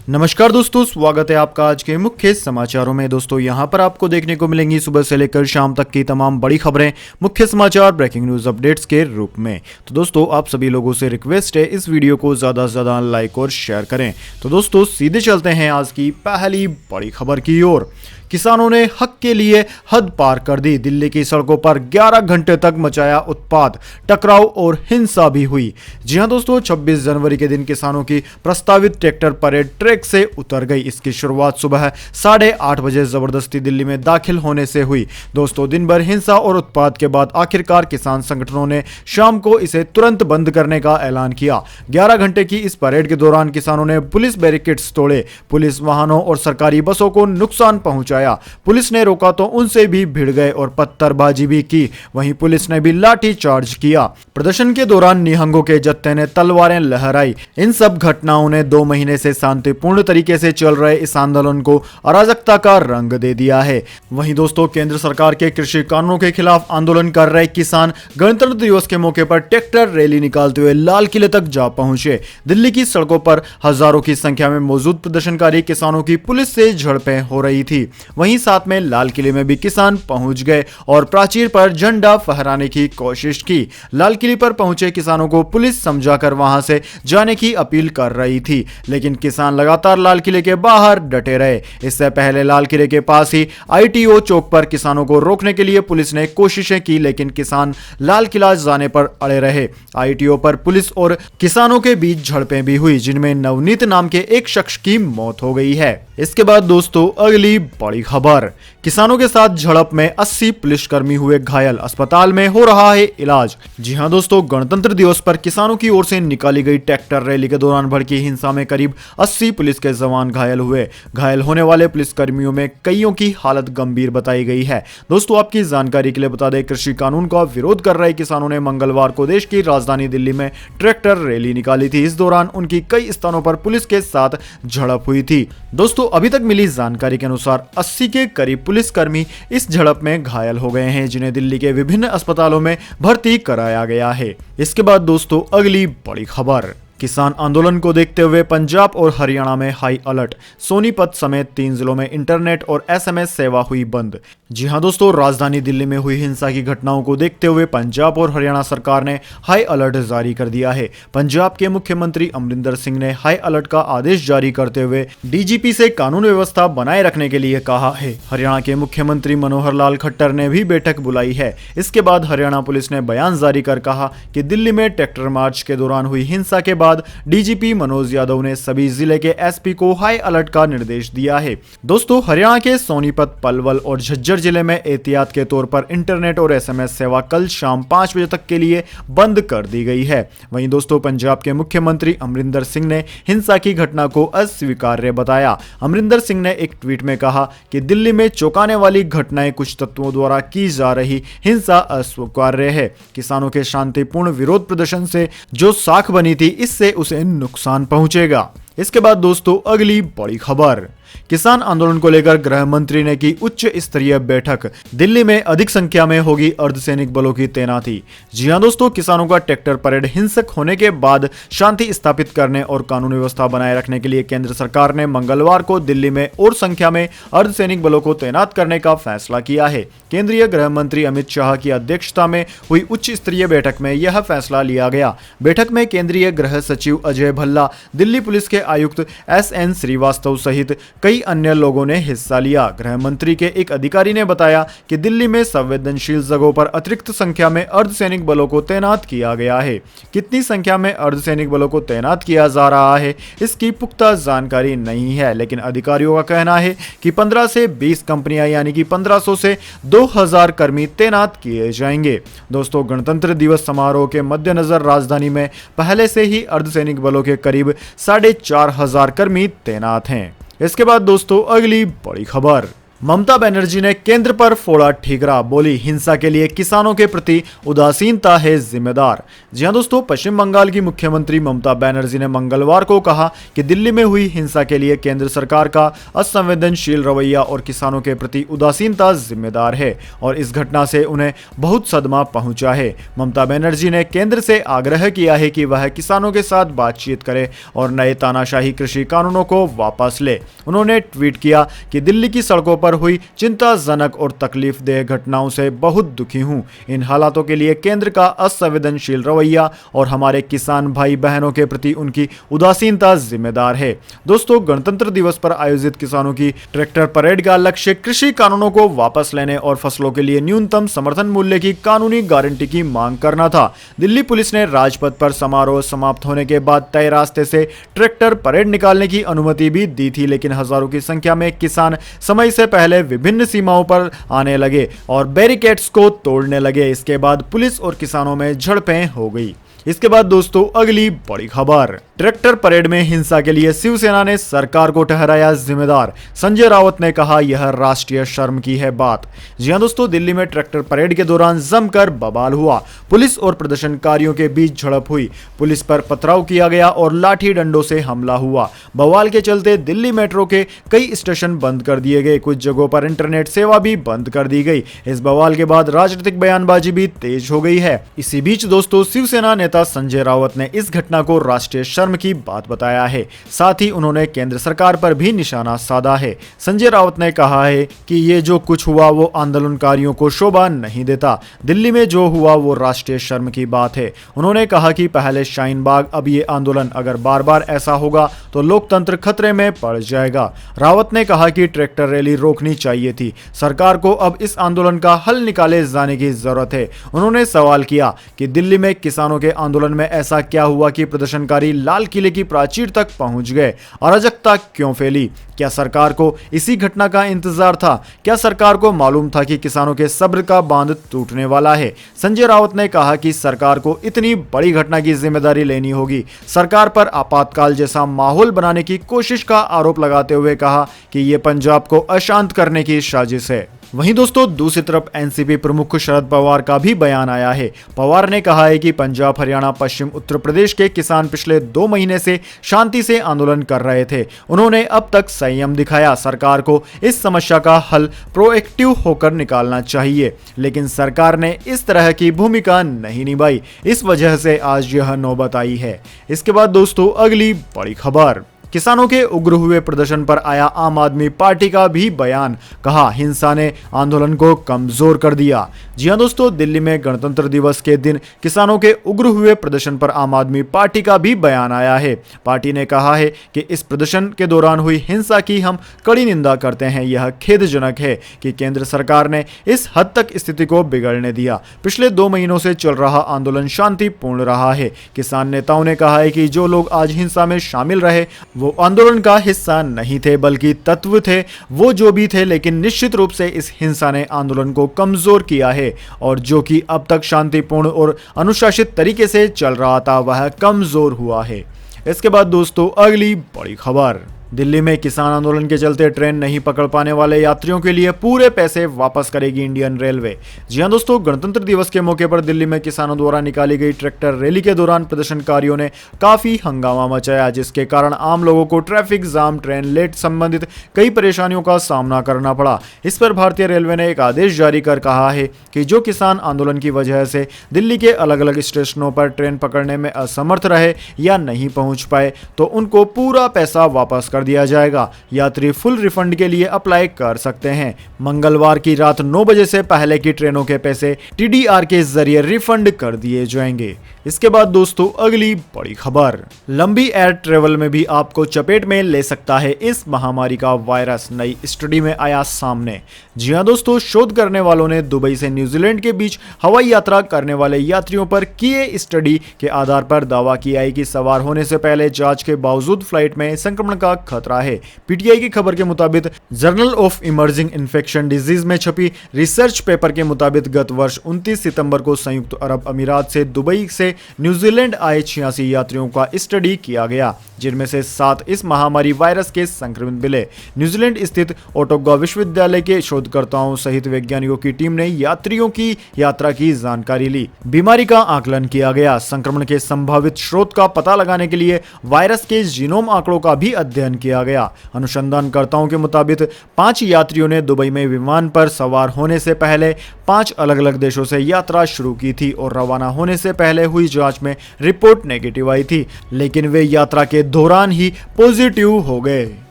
नमस्कार दोस्तों, स्वागत है आपका आज के मुख्य समाचारों में। दोस्तों यहां पर आपको देखने को मिलेंगी सुबह से लेकर शाम तक की तमाम बड़ी खबरें, मुख्य समाचार, ब्रेकिंग न्यूज अपडेट्स के रूप में। तो दोस्तों आप सभी लोगों से रिक्वेस्ट है इस वीडियो को ज्यादा से ज्यादा लाइक और शेयर करें। तो दोस्तों सीधे चलते हैं आज की पहली बड़ी खबर की ओर। किसानों ने हक के लिए हद पार कर दी। दिल्ली की सड़कों पर 11 घंटे तक मचाया उत्पात, टकराव और हिंसा भी हुई। जी हां दोस्तों, 26 जनवरी के दिन किसानों की प्रस्तावित ट्रैक्टर परेड ट्रैक से उतर गई। इसकी शुरुआत सुबह 8:30 बजे जबरदस्ती दिल्ली में दाखिल होने से हुई। दोस्तों दिन भर हिंसा और उत्पात के बाद आखिरकार किसान संगठनों ने शाम को इसे तुरंत बंद करने का ऐलान किया। 11 घंटे की इस परेड के दौरान किसानों ने पुलिस बैरिकेड्स तोड़े, पुलिस वाहनों और सरकारी बसों को नुकसान पहुंचाया। पुलिस ने रोका तो उनसे भी भिड़ गए और पत्थरबाजी भी की। वहीं पुलिस ने भी लाठी चार्ज किया। प्रदर्शन के दौरान निहंगों के जत्थे ने तलवारें लहराई। इन सब घटनाओं ने 2 महीने से शांतिपूर्ण तरीके से चल रहे इस आंदोलन को अराजकता का रंग दे दिया है। वहीं दोस्तों केंद्र सरकार के कृषि कानूनों के खिलाफ आंदोलन कर रहे किसान गणतंत्र दिवस के मौके पर ट्रैक्टर रैली निकालते हुए लाल किले तक जा पहुंचे। दिल्ली की सड़कों पर हजारों की संख्या में मौजूद प्रदर्शनकारी किसानों की पुलिस से झड़पें हो रही थी। वहीं साथ में लाल किले में भी किसान पहुंच गए और प्राचीर पर झंडा फहराने की कोशिश की। लाल किले पर पहुंचे किसानों को पुलिस समझाकर वहां से जाने की अपील कर रही थी, लेकिन किसान लगातार लाल किले के बाहर डटे रहे। इससे पहले लाल किले के पास ही ITO चौक पर किसानों को रोकने के लिए पुलिस ने कोशिशें की, लेकिन किसान लाल किला जाने पर अड़े रहे। ITO पर पुलिस और किसानों के बीच झड़पें भी हुई, जिनमें नवनीत नाम के एक शख्स की मौत हो गई है। इसके बाद दोस्तों अगली बड़ी खबर, किसानों के साथ झड़प में 80 पुलिसकर्मी हुए घायल, अस्पताल में हो रहा है इलाज। जी हां दोस्तों, गणतंत्र दिवस पर किसानों की ओर से निकाली गई ट्रैक्टर रैली के दौरान भड़की हिंसा में करीब 80 पुलिस के जवान घायल हुए। घायल होने वाले पुलिसकर्मियों में कईयों की हालत गंभीर बताई गई है। दोस्तों आपकी जानकारी के लिए बता दें, कृषि कानून का विरोध कर रहे किसानों ने मंगलवार को देश की राजधानी दिल्ली में ट्रैक्टर रैली निकाली थी। इस दौरान उनकी कई स्थानों पर पुलिस के साथ झड़प हुई थी। दोस्तों अभी तक मिली जानकारी के अनुसार 80 के करीब पुलिसकर्मी इस झड़प में घायल हो गए हैं, जिन्हें दिल्ली के विभिन्न अस्पतालों में भर्ती कराया गया है। इसके बाद दोस्तों अगली बड़ी खबर, किसान आंदोलन को देखते हुए पंजाब और हरियाणा में हाई अलर्ट। सोनीपत समेत 3 जिलों में इंटरनेट और SMS सेवा हुई बंद। जी हां दोस्तों, राजधानी दिल्ली में हुई हिंसा की घटनाओं को देखते हुए पंजाब और हरियाणा सरकार ने हाई अलर्ट जारी कर दिया है। पंजाब के मुख्यमंत्री अमरिंदर सिंह ने हाई अलर्ट का आदेश जारी करते हुए DGP से कानून व्यवस्था बनाए रखने के लिए कहा है। हरियाणा के मुख्यमंत्री मनोहर लाल खट्टर ने भी बैठक बुलाई है। इसके बाद हरियाणा पुलिस ने बयान जारी कर कहा कि दिल्ली में ट्रैक्टर मार्च के दौरान हुई हिंसा के बाद DGP मनोज यादव ने सभी जिले के SP को हाई अलर्ट का निर्देश दिया है। दोस्तों हरियाणा के सोनीपत, पलवल और झज्जर जिले में एहतियात के तौर पर इंटरनेट और SMS सेवा कल शाम 5 बजे तक के लिए बंद कर दी गई है। वहीं दोस्तों पंजाब के मुख्यमंत्री अमरिंदर सिंह ने हिंसा की घटना को अस्वीकार्य बताया। अमरिंदर सिंह ने एक ट्वीट में कहा कि दिल्ली में चौंकाने वाली घटनाएं कुछ तत्वों द्वारा की जा रही हिंसा अस्वीकार्य है। किसानों के शांतिपूर्ण विरोध प्रदर्शन से जो साख बनी थी, इससे उसे नुकसान पहुंचेगा। इसके बाद दोस्तों अगली बड़ी खबर, किसान आंदोलन को लेकर गृह मंत्री ने की उच्च स्तरीय बैठक। दिल्ली में अधिक संख्या में होगी अर्धसैनिक बलों की तैनाती। जी हां दोस्तों, किसानों का ट्रैक्टर परेड हिंसक होने के बाद शांति स्थापित करने और कानून व्यवस्था बनाए रखने के लिए केंद्र सरकार ने मंगलवार को दिल्ली में और संख्या में अर्धसैनिक बलों को तैनात करने का फैसला किया है। केंद्रीय गृह मंत्री अमित शाह की अध्यक्षता में हुई उच्च स्तरीय बैठक में यह फैसला लिया गया। बैठक में केंद्रीय गृह सचिव अजय भल्ला, दिल्ली पुलिस के आयुक्त SN श्रीवास्तव सहित कई अन्य लोगों ने हिस्सा लिया। गृह मंत्री के एक अधिकारी ने बताया कि दिल्ली में संवेदनशील जगहों पर अतिरिक्त संख्या में अर्धसैनिक बलों को तैनात किया गया है। कितनी संख्या में अर्धसैनिक बलों को तैनात किया जा रहा है, इसकी पुख्ता जानकारी नहीं है, लेकिन अधिकारियों का कहना है कि 15 से 20 कंपनियां यानी कि 1500 से 2000 कर्मी तैनात किए जाएंगे। दोस्तों गणतंत्र दिवस समारोह के मद्देनजर राजधानी में पहले से ही अर्धसैनिक बलों के करीब 4500 कर्मी तैनात हैं। इसके बाद दोस्तों अगली बड़ी खबर, ममता बनर्जी ने केंद्र पर फोड़ा ठीकरा, बोली हिंसा के लिए किसानों के प्रति उदासीनता है जिम्मेदार। जी हां दोस्तों, पश्चिम बंगाल की मुख्यमंत्री ममता बनर्जी ने मंगलवार को कहा कि दिल्ली में हुई हिंसा के लिए केंद्र सरकार का असंवेदनशील रवैया और किसानों के प्रति उदासीनता जिम्मेदार है और इस घटना से उन्हें बहुत सदमा पहुंचा है। ममता बनर्जी ने केंद्र से आग्रह किया है कि वह किसानों के साथ बातचीत करे और नए तानाशाही कृषि कानूनों को वापस ले। उन्होंने ट्वीट किया कि दिल्ली की सड़कों पर हुई चिंताजनक और तकलीफदेह घटनाओं से बहुत दुखी हूं। इन हालातों के लिए केंद्र का असंवेदनशील रवैया और हमारे किसान भाई बहनों के प्रति उनकी उदासीनता जिम्मेदार है। दोस्तों, गणतंत्र दिवस पर आयोजित किसानों की ट्रैक्टर परेड का लक्ष्य कृषि कानूनों को वापस लेने और फसलों के लिए न्यूनतम समर्थन मूल्य की कानूनी गारंटी की मांग करना था। दिल्ली पुलिस ने राजपथ पर समारोह समाप्त होने के बाद तय रास्ते से ट्रैक्टर परेड निकालने की अनुमति भी दी थी, लेकिन हजारों की संख्या में किसान समय से पहले विभिन्न सीमाओं पर आने लगे और बैरिकेड्स को तोड़ने लगे। इसके बाद पुलिस और किसानों में झड़पें हो गई। इसके बाद दोस्तों, अगली बड़ी खबर, ट्रैक्टर परेड में हिंसा के लिए शिवसेना ने सरकार को ठहराया जिम्मेदार। संजय राउत ने कहा, यह राष्ट्रीय शर्म की है बात। जी हां दोस्तों, दिल्ली में ट्रैक्टर परेड के दौरान जमकर बवाल हुआ। पुलिस और प्रदर्शनकारियों के बीच झड़प हुई, पुलिस पर पथराव किया गया और लाठी डंडों से हमला हुआ। बवाल के चलते दिल्ली मेट्रो के कई स्टेशन बंद कर दिए गए, कुछ जगहों पर इंटरनेट सेवा भी बंद कर दी गई। इस बवाल के बाद राजनीतिक बयानबाजी भी तेज हो गई है। इसी बीच दोस्तों, शिवसेना नेता संजय राउत ने इस घटना को राष्ट्रीय शर्म की बात बताया है। साथ ही उन्होंने केंद्र सरकार पर भी निशाना साधा है। संजय राउत ने कहा है कि ये जो कुछ हुआ वो आंदोलनकारियों को शोभा नहीं देता। दिल्ली में जो हुआ वो राष्ट्रीय शर्म की बात है। उन्होंने कहा कि पहले शाहीन बाग, अब ये आंदोलन। अगर बार बार ऐसा होगा तो लोकतंत्र खतरे में पड़ जाएगा। रावत ने कहा कि ट्रैक्टर रैली रोकनी चाहिए थी। सरकार को अब इस आंदोलन का हल निकाले जाने की जरूरत है। उन्होंने सवाल किया कि दिल्ली में किसानों के आंदोलन में ऐसा क्या हुआ कि प्रदर्शनकारी लाल किले की प्राचीर तक पहुंच गए। अराजकता क्यों फैली? क्या सरकार को इसी घटना का इंतजार था? क्या सरकार को मालूम था कि किसानों के सब्र का बांध टूटने वाला है? संजय राउत ने कहा कि सरकार को इतनी बड़ी घटना की जिम्मेदारी लेनी होगी। सरकार पर आपातकाल जैसा माहौल बनाने की कोशिश का आरोप लगाते हुए कहा कि यह पंजाब को अशांत करने की साजिश है। वहीं दोस्तों, दूसरी तरफ एनसीपी प्रमुख शरद पवार का भी बयान आया है। पवार ने कहा है कि पंजाब, हरियाणा, पश्चिम उत्तर प्रदेश के किसान पिछले 2 महीने से शांति से आंदोलन कर रहे थे। उन्होंने अब तक संयम दिखाया। सरकार को इस समस्या का हल प्रोएक्टिव होकर निकालना चाहिए, लेकिन सरकार ने इस तरह की भूमिका नहीं निभाई। इस वजह से आज यह नौबत आई है। इसके बाद दोस्तों, अगली बड़ी खबर, किसानों के उग्र हुए प्रदर्शन पर आया आम आदमी पार्टी का भी बयान। कहा, हिंसा ने आंदोलन को कमजोर कर दिया। जी हां दोस्तों, दिल्ली में गणतंत्र दिवस के दिन किसानों के उग्र हुए प्रदर्शन पर आम आदमी पार्टी का भी बयान आया है। पार्टी ने कहा है कि इस प्रदर्शन के दौरान हुई हिंसा की हम कड़ी निंदा करते हैं। यह खेदजनक है कि केंद्र सरकार ने इस हद तक स्थिति को बिगड़ने दिया। पिछले 2 महीनों से चल रहा आंदोलन शांतिपूर्ण रहा है। किसान नेताओं ने कहा है कि जो लोग आज हिंसा में शामिल रहे वो आंदोलन का हिस्सा नहीं थे, बल्कि तत्व थे। वो जो भी थे, लेकिन निश्चित रूप से इस हिंसा ने आंदोलन को कमजोर किया है और जो कि अब तक शांतिपूर्ण और अनुशासित तरीके से चल रहा था वह कमजोर हुआ है। इसके बाद दोस्तों, अगली बड़ी खबर, दिल्ली में किसान आंदोलन के चलते ट्रेन नहीं पकड़ पाने वाले यात्रियों के लिए पूरे पैसे वापस करेगी इंडियन रेलवे। जी हां दोस्तों, गणतंत्र दिवस के मौके पर दिल्ली में किसानों द्वारा निकाली गई ट्रैक्टर रैली के दौरान प्रदर्शनकारियों ने काफी हंगामा मचाया, जिसके कारण आम लोगों को ट्रैफिक जाम, ट्रेन लेट संबंधित कई परेशानियों का सामना करना पड़ा। इस पर भारतीय रेलवे ने एक आदेश जारी कर कहा है कि जो किसान आंदोलन की वजह से दिल्ली के अलग अलग स्टेशनों पर ट्रेन पकड़ने में असमर्थ रहे या नहीं पहुंच पाए तो उनको पूरा पैसा वापस कर दिया जाएगा। यात्री फुल रिफंड के लिए अप्लाई कर सकते हैं। मंगलवार की रात 9 बजे से पहले की ट्रेनों के पैसे टीडीआर के जरिए रिफंड कर दिए जाएंगे। इसके बाद दोस्तों, अगली बड़ी खबर, लंबी एयर ट्रेवल में भी आपको चपेट में ले सकता है इस महामारी का वायरस, नई स्टडी में आया सामने। जी हां दोस्तों, शोध करने वालों ने दुबई से न्यूजीलैंड के बीच हवाई यात्रा करने वाले यात्रियों पर किए स्टडी के आधार पर दावा किया है कि सवार होने से पहले जांच के बावजूद फ्लाइट में संक्रमण का खतरा है। पीटीआई की खबर के मुताबिक journal of emerging infection disease में छपी रिसर्च पेपर के मुताबिक गत वर्ष 29 सितंबर को संयुक्त अरब अमीरात से दुबई से न्यूजीलैंड आए 86 यात्रियों का स्टडी किया गया, जिनमें से 7 इस महामारी वायरस के संक्रमित मिले। न्यूजीलैंड स्थित ओटोगा विश्वविद्यालय के शोधकर्ताओं सहित वैज्ञानिकों की टीम ने यात्रियों की यात्रा की जानकारी ली। बीमारी का आकलन किया गया। संक्रमण के संभावित स्रोत का पता लगाने के लिए वायरस के जीनोम आंकड़ों का भी अध्ययन किया गया। अनुसंधानकर्ताओं के मुताबिक 5 यात्रियों ने दुबई में विमान पर सवार होने से पहले 5 अलग-अलग देशों से यात्रा शुरू की थी और रवाना होने से पहले हुई जांच में रिपोर्ट नेगेटिव आई थी, लेकिन वे यात्रा के दौरान ही पॉजिटिव हो गए।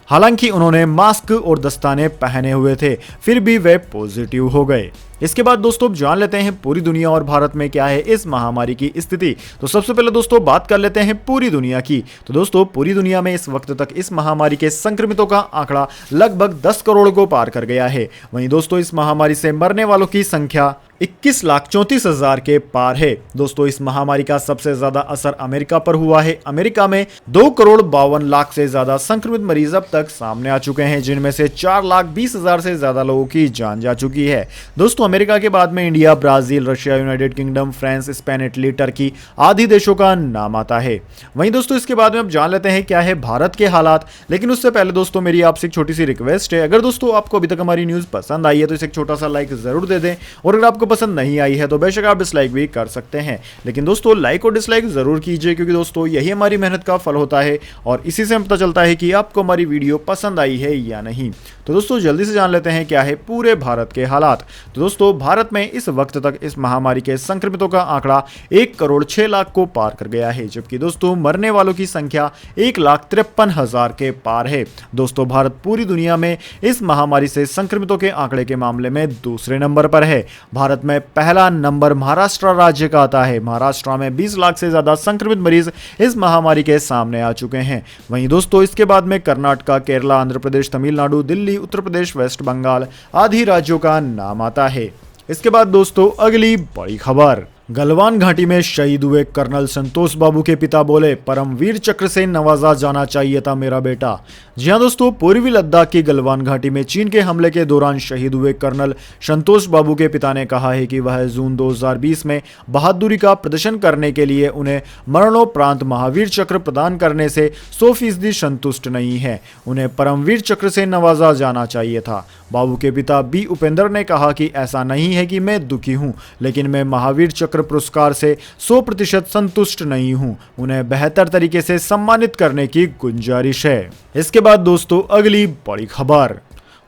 हालांकि उन्होंने मास्क और दस्ताने पहने हुए थे, फिर भी वे पॉजिटिव हो गए। इसके बाद दोस्तों जान लेते हैं पूरी दुनिया और भारत में क्या है इस महामारी की स्थिति। तो सबसे पहले दोस्तों बात कर लेते हैं पूरी दुनिया की। तो दोस्तों पूरी दुनिया में इस वक्त तक इस महामारी के संक्रमितों का आंकड़ा लगभग 10 करोड़ को पार कर गया है। वहीं दोस्तों इस महामारी से मरने वालों की संख्या 21,34,000 के पार है। दोस्तों इस महामारी का सबसे ज्यादा असर अमेरिका पर हुआ है। अमेरिका में 2,52,00,000 से ज्यादा संक्रमित मरीज अब तक सामने आ चुके हैं, जिनमें से 4,20,000 से ज्यादा लोगों की जान जा चुकी है। दोस्तों अमेरिका के बाद में India, Brazil, Russia, United kingdom, France, Spain, Italy, Turkey आदि देशों का नाम आता है। वहीं दोस्तों इसके बाद में अब जान लेते हैं क्या है भारत के हालात। लेकिन उससे पहले दोस्तों मेरी आपसे एक छोटी सी रिक्वेस्ट है, अगर दोस्तों आपको अभी तक हमारी न्यूज पसंद आई है तो इसे एक छोटा सा लाइक जरूर दे दें, और अगर आपको पसंद नहीं आई है तो बेशक आप डिसलाइक भी कर सकते हैं। लेकिन दोस्तों लाइक और डिसलाइक जरूर कीजिए, क्योंकि दोस्तों यही हमारी मेहनत का फल होता है और इसी से पता चलता है कि आपको हमारी वीडियो पसंद आई है या नहीं। तो दोस्तों जल्दी से जान लेते हैं क्या है पूरे भारत के हालात। तो दोस्तों भारत में इस वक्त तक इस महामारी के संक्रमितों का आंकड़ा 1,06,00,000 को पार कर गया है, जबकि दोस्तों मरने वालों की संख्या 1,53,000 के पार है। दोस्तों भारत पूरी दुनिया में इस महामारी से संक्रमितों के आंकड़े के मामले में दूसरे नंबर पर है। भारत में पहला नंबर महाराष्ट्र राज्य का आता है। महाराष्ट्र में 20 लाख से ज्यादा संक्रमित मरीज इस महामारी के सामने आ चुके हैं। वहीं दोस्तों इसके बाद में कर्नाटक, केरला, आंध्र प्रदेश, तमिलनाडु, दिल्ली, उत्तर प्रदेश, वेस्ट बंगाल आदि राज्यों का नाम आता है। इसके बाद दोस्तों अगली बड़ी खबर, गलवान घाटी में शहीद हुए कर्नल संतोष बाबू के पिता बोले, परमवीर चक्र से नवाजा जाना चाहिए था मेरा बेटा। जी हां दोस्तों, पूर्वी लद्दाख की गलवान घाटी में चीन के हमले के दौरान शहीद हुए कर्नल संतोष बाबू के पिता ने कहा है कि वह जून 2020 में बहादुरी का प्रदर्शन करने के लिए उन्हें मरणोपरांत महावीर चक्र प्रदान करने से 100% संतुष्ट नहीं है। उन्हें परमवीर चक्र से नवाजा जाना चाहिए था। बाबू के पिता बी उपेंद्र ने कहा कि ऐसा नहीं है कि मैं दुखी हूं, लेकिन मैं महावीर चक्र पुरस्कार से 100% संतुष्ट नहीं हूं। उन्हें बेहतर तरीके से सम्मानित करने की गुंजाइश है। इसके बाद दोस्तों अगली बड़ी खबर,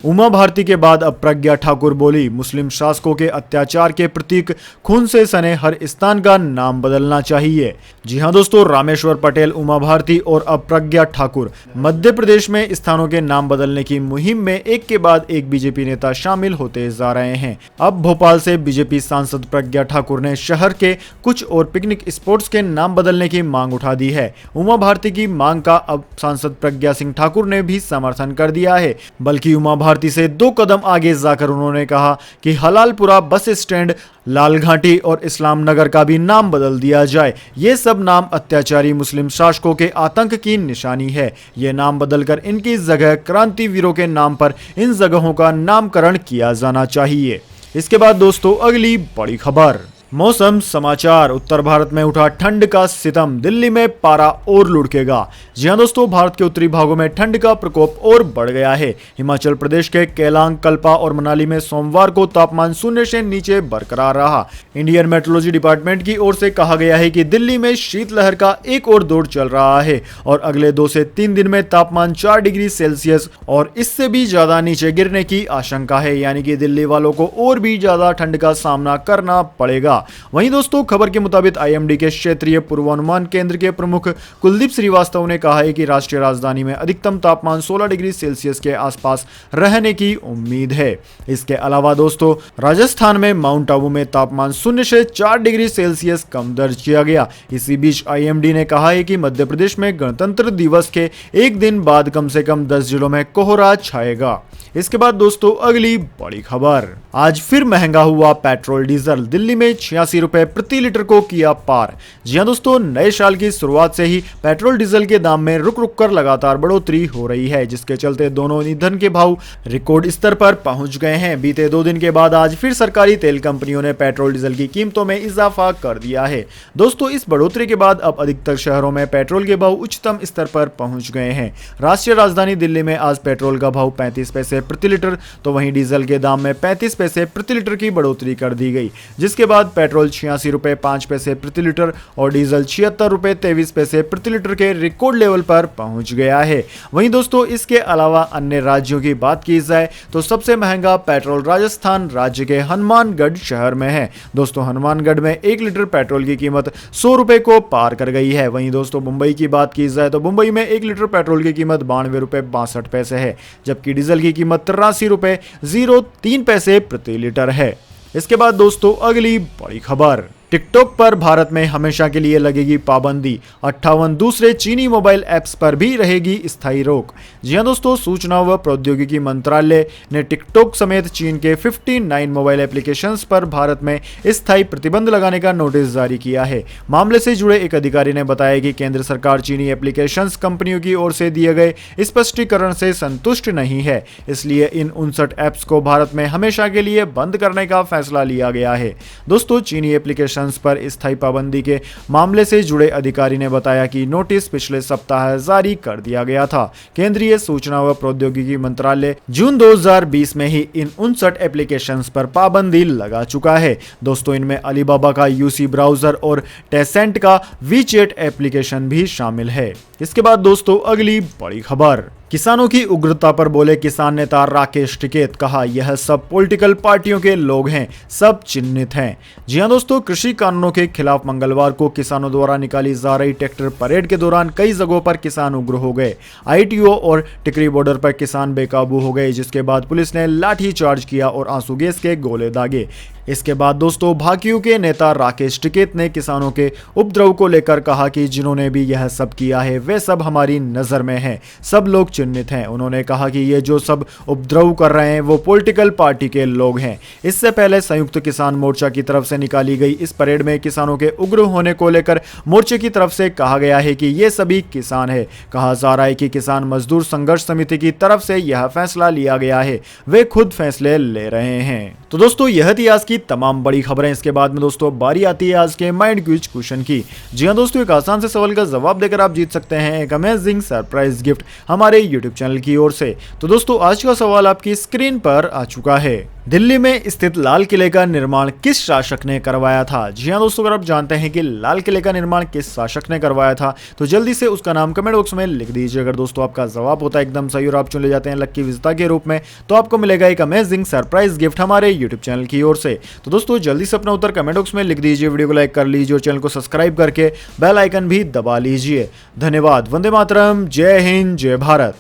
उमा भारती के बाद अब प्रज्ञा ठाकुर बोली, मुस्लिम शासकों के अत्याचार के प्रतीक खून से सने हर स्थान का नाम बदलना चाहिए। जी हां दोस्तों, रामेश्वर पटेल, उमा भारती और अब प्रज्ञा ठाकुर मध्य प्रदेश में स्थानों के नाम बदलने की मुहिम में एक के बाद एक बीजेपी नेता शामिल होते जा रहे हैं। अब भोपाल से बीजेपी सांसद प्रज्ञा ठाकुर ने शहर के कुछ और पिकनिक स्पॉट्स के नाम बदलने की मांग उठा दी है। उमा भारती की मांग का अब सांसद प्रज्ञा सिंह ठाकुर ने भी समर्थन कर दिया है, बल्कि उमा भारती से 2 कदम आगे जाकर उन्होंने कहा कि हलालपुरा बस स्टैंड, लालघाटी और इस्लाम नगर का भी नाम बदल दिया जाए। ये सब नाम अत्याचारी मुस्लिम शासकों के आतंक की निशानी है। ये नाम बदलकर इनकी जगह क्रांतिवीरों के नाम पर इन जगहों का नामकरण किया जाना चाहिए। इसके बाद दोस्तों अगली बड़ी खबर, मौसम समाचार, उत्तर भारत में उठा ठंड का सितम, दिल्ली में पारा और लुढ़केगा। जी हां दोस्तों, भारत के उत्तरी भागों में ठंड का प्रकोप और बढ़ गया है। हिमाचल प्रदेश के केलांग, कल्पा और मनाली में सोमवार को तापमान 0 से नीचे बरकरार रहा। इंडियन मेट्रोलॉजी डिपार्टमेंट की ओर से कहा गया है कि दिल्ली में शीतलहर का एक और दौर चल रहा है और अगले 2 से 3 दिन में तापमान 4 डिग्री सेल्सियस और इससे भी ज्यादा नीचे गिरने की आशंका है, यानी कि दिल्ली वालों को और भी ज्यादा ठंड का सामना करना पड़ेगा। वहीं दोस्तों खबर के मुताबिक आईएमडी के क्षेत्रीय पूर्वानुमान केंद्र के प्रमुख कुलदीप श्रीवास्तव ने कहा है कि राष्ट्रीय राजधानी में अधिकतम तापमान 16 डिग्री सेल्सियस के आसपास रहने की उम्मीद है। इसके अलावा दोस्तों राजस्थान में माउंट आबू में तापमान 0 से 4 डिग्री सेल्सियस कम दर्ज किया गया। इसी बीच आईएमडी ने कहा है कि मध्य प्रदेश में गणतंत्र दिवस के एक दिन बाद कम से कम 10 जिलों में कोहरा छाएगा। इसके बाद दोस्तों अगली बड़ी खबर, आज फिर महंगा हुआ पेट्रोल डीजल, दिल्ली में ₹86 प्रति लीटर को किया पार। जी हां दोस्तों, नए साल की शुरुआत से ही पेट्रोल डीजल के दाम में रुक रुक कर लगातार बढ़ोतरी हो रही है, जिसके चलते दोनों ईंधन के भाव रिकॉर्ड स्तर पर पहुंच गए हैं। बीते 2 दिन के बाद आज फिर सरकारी तेल कंपनियों ने पेट्रोल डीजल की कीमतों में इजाफा कर दिया है। दोस्तों, इस बढ़ोतरी के बाद अब अधिकतर शहरों में पेट्रोल के भाव उच्चतम स्तर पर पहुंच गए हैं। राष्ट्रीय राजधानी दिल्ली में आज पेट्रोल का भाव 35 पैसे प्रति लीटर, तो वहीं डीजल के दाम में 35 पैसे प्रति लीटर की बढ़ोतरी कर दी गई, जिसके बाद पेट्रोल ₹86.05 प्रति लीटर और डीजल ₹76.23 प्रति लीटर के रिकॉर्ड लेवल पर पहुंच गया है। वहीं दोस्तों, इसके अलावा अन्य राज्यों की बात की जाए तो सबसे महंगा पेट्रोल राजस्थान राज्य के हनुमानगढ़ शहर में है। दोस्तों, हनुमानगढ़ में 1 लीटर पेट्रोल की कीमत ₹100 को पार कर गई है। वहीं दोस्तों, मुंबई की बात की जाए तो मुंबई में 1 लीटर पेट्रोल की कीमत ₹92.62 है, जबकि डीजल की कीमत ₹83.03 प्रति लीटर है। इसके बाद दोस्तों, अगली बड़ी खबर, टिकटॉक पर भारत में हमेशा के लिए लगेगी पाबंदी, 58 दूसरे चीनी मोबाइल ऐप्स पर भी रहेगी स्थायी रोक। जी हां दोस्तों, सूचना व प्रौद्योगिकी मंत्रालय ने टिकटॉक समेत चीन के 59 मोबाइल एप्लीकेशंस पर भारत में स्थायी प्रतिबंध लगाने का नोटिस जारी किया है। मामले से जुड़े एक अधिकारी ने बताया कि केंद्र सरकार चीनी एप्लीकेशंस कंपनियों की ओर से दिए गए स्पष्टीकरण से संतुष्ट नहीं है, इसलिए इन 59 ऐप्स को भारत में हमेशा के लिए बंद करने का फैसला लिया गया है। दोस्तों, चीनी एप्लीकेशन पर स्थायी पाबंदी के मामले से जुड़े अधिकारी ने बताया कि नोटिस पिछले सप्ताह जारी कर दिया गया था। केंद्रीय सूचना व प्रौद्योगिकी मंत्रालय जून 2020 में ही इन 59 एप्लीकेशंस पर पाबंदी लगा चुका है। दोस्तों, इनमें अलीबाबा का यूसी ब्राउजर और टेंसेंट का वीचैट एप्लीकेशन भी शामिल है। इसके बाद दोस्तों, अगली बड़ी खबर, किसानों की उग्रता पर बोले किसान नेता राकेश टिकैत, कहा यह सब पॉलिटिकल पार्टियों के लोग हैं, सब चिन्हित हैं। जी हां दोस्तों, कृषि कानूनों के खिलाफ मंगलवार को किसानों द्वारा निकाली जा रही ट्रैक्टर परेड के दौरान कई जगहों पर किसान उग्र हो गए। आईटीओ और टिकरी बॉर्डर पर किसान बेकाबू हो गए, जिसके बाद पुलिस ने लाठी चार्ज किया और आंसू गैस के गोले दागे। इसके बाद दोस्तों, भाकियू के नेता राकेश टिकैत ने किसानों के उपद्रव को लेकर कहा कि जिन्होंने भी यह सब किया है वे सब हमारी नजर में हैं, सब लोग चिन्हित हैं। उन्होंने कहा कि ये जो सब उपद्रव कर रहे हैं वो पॉलिटिकल पार्टी के लोग हैं। इससे पहले संयुक्त किसान मोर्चा की तरफ से निकाली गई इस परेड में किसानों के उग्र होने को लेकर मोर्चे की तरफ से कहा गया है कि ये सभी किसान है। कहा जा रहा है कि किसान मजदूर संघर्ष समिति की तरफ से यह फैसला लिया गया है, वे खुद फैसले ले रहे हैं। तो दोस्तों, यह थी आज की तमाम बड़ी खबरें। इसके बाद में दोस्तों, बारी आती है आज के माइंड क्विज क्वेश्चन की। जी हां दोस्तों, एक आसान से सवाल का जवाब देकर आप जीत सकते हैं एक अमेजिंग सरप्राइज गिफ्ट हमारे यूट्यूब चैनल की ओर से। तो दोस्तों, आज का सवाल आपकी स्क्रीन पर आ चुका है। दिल्ली में स्थित लाल किले का निर्माण किस शासक ने करवाया था? जी हां दोस्तों, अगर आप जानते हैं कि लाल किले का निर्माण किस शासक ने करवाया था तो जल्दी से उसका नाम कमेंट बॉक्स में लिख दीजिए। अगर दोस्तों आपका जवाब होता है एकदम सही और आप चुन ले जाते हैं लक्की विजेता के रूप में, तो आपको मिलेगा एक अमेजिंग सरप्राइज गिफ्ट हमारे यूट्यूब चैनल की ओर से। तो दोस्तों, जल्दी से अपना उत्तर कमेंट बॉक्स में लिख दीजिए, वीडियो को लाइक कर लीजिए और चैनल को सब्सक्राइब करके बेल आइकन भी दबा लीजिए। धन्यवाद। वंदे मातरम। जय हिंद, जय भारत।